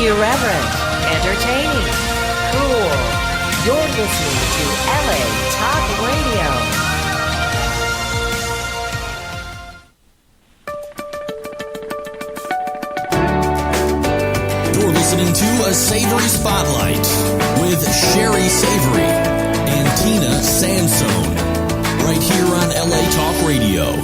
Irreverent, entertaining, cool. You're listening to LA Talk Radio. You're listening to A Savory Spotlight with Sherry Savory and Tina Sansone, right here on LA Talk Radio.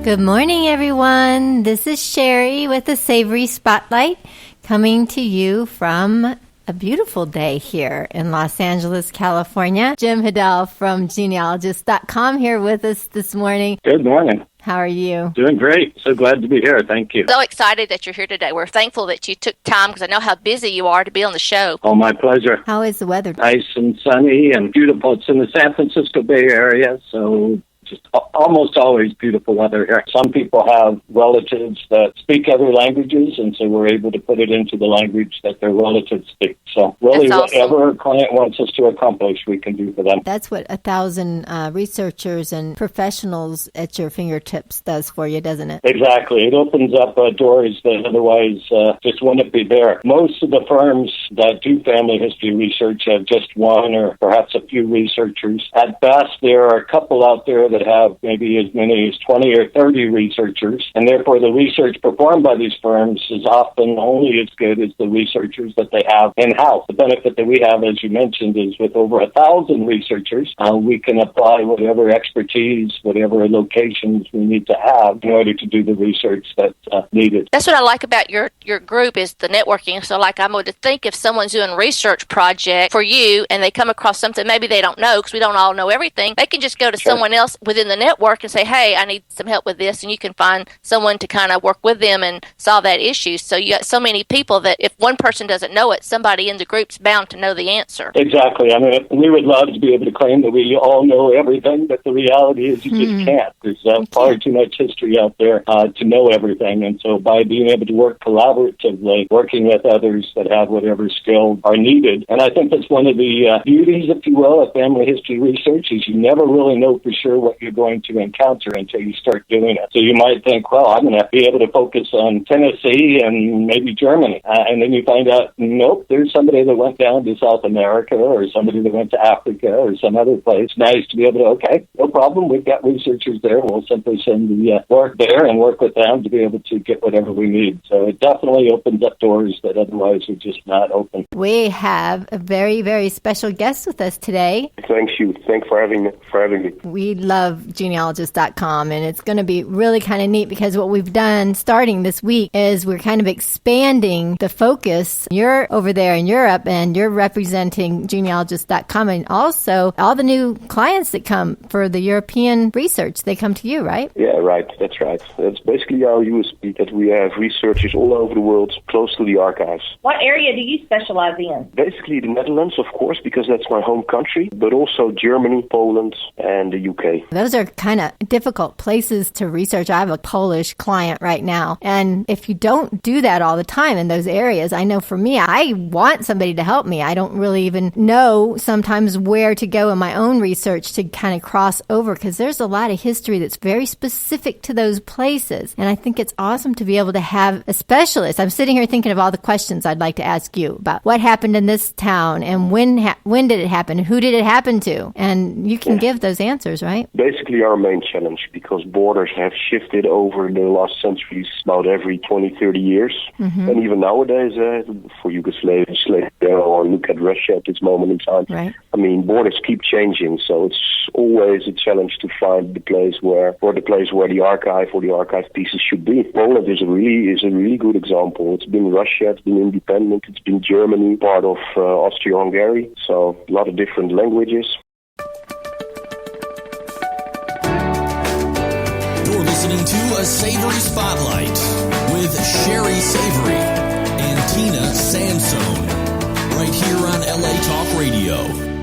Good morning, everyone. This is Sherry with the Savory Spotlight, coming to you from a beautiful day here in Los Angeles, California. Jim Heddell from Genealogists.com here with us this morning. Good morning. How are you? Doing great. So glad to be here. Thank you. So excited that you're here today. We're thankful that you took time because I know how busy you are to be on the show. Oh, my pleasure. How is the weather? Nice and sunny and beautiful. It's in the San Francisco Bay Area, so just almost always beautiful weather here. Some people have relatives that speak other languages, and so we're able to put it into the language that their relatives speak. So really, whatever a client wants us to accomplish, we can do for them. That's what 1,000 researchers and professionals at your fingertips does for you, doesn't it? Exactly. It opens up doors that otherwise just wouldn't be there. Most of the firms that do family history research have just one or perhaps a few researchers. At best, there are a couple out there that have maybe as many as 20 or 30 researchers, and therefore the research performed by these firms is often only as good as the researchers that they have in-house. The benefit that we have, as you mentioned, is with over 1,000 researchers, we can apply whatever expertise, whatever locations we need to have in order to do the research that's needed. That's what I like about your group is the networking. So like I'm going to think if someone's doing a research project for you and they come across something maybe they don't know because we don't all know everything, they can just go to someone else within the network and say, hey, I need some help with this, and you can find someone to kind of work with them and solve that issue. So you got so many people that if one person doesn't know it, somebody in the group's bound to know the answer. Exactly. I mean, we would love to be able to claim that we all know everything, but the reality is you just can't. There's far too much history out there to know everything, and so by being able to work collaboratively, working with others that have whatever skills are needed, and I think that's one of the beauties, if you will, of family history research is you never really know for sure what you're going to encounter until you start doing it. So you might think, well, I'm going to be able to focus on Tennessee and maybe Germany. And then you find out, nope, there's somebody that went down to South America or somebody that went to Africa or some other place. Nice to be able to, okay, no problem. We've got researchers there. We'll simply send the work there and work with them to be able to get whatever we need. So it definitely opens up doors that otherwise would just not open. We have a very, very special guest with us today. Thanks for having me. We love Genealogists.com, and it's going to be really kind of neat because what we've done starting this week is we're kind of expanding the focus. You're over there in Europe, and you're representing Genealogists.com, and also all the new clients that come for the European research, they come to you, right? Yeah, right. That's right. That's basically our USP, that we have researchers all over the world close to the archives. What area do you specialize in? Basically the Netherlands, of course, because that's my home country, but also Germany, Poland, and the UK. Those are kind of difficult places to research. I have a Polish client right now, and if you don't do that all the time in those areas, I know for me, I want somebody to help me. I don't really even know sometimes where to go in my own research to kind of cross over because there's a lot of history that's very specific to those places, and I think it's awesome to be able to have a specialist. I'm sitting here thinking of all the questions I'd like to ask you about what happened in this town and when did it happen, who did it happen to, and you can give those answers, right? Basically our main challenge, because borders have shifted over the last centuries about every 20, 30 years. Mm-hmm. And even nowadays, for Yugoslavia, or look at Russia at this moment in time, right. I mean, borders keep changing, so it's always a challenge to find the place where the archive or the archive pieces should be. Poland is a really good example. It's been Russia, it's been independent, it's been Germany, part of Austria-Hungary, so a lot of different languages. You're listening to A Savory Spotlight with Sherry Savory and Tina Sansone, right here on LA Talk Radio.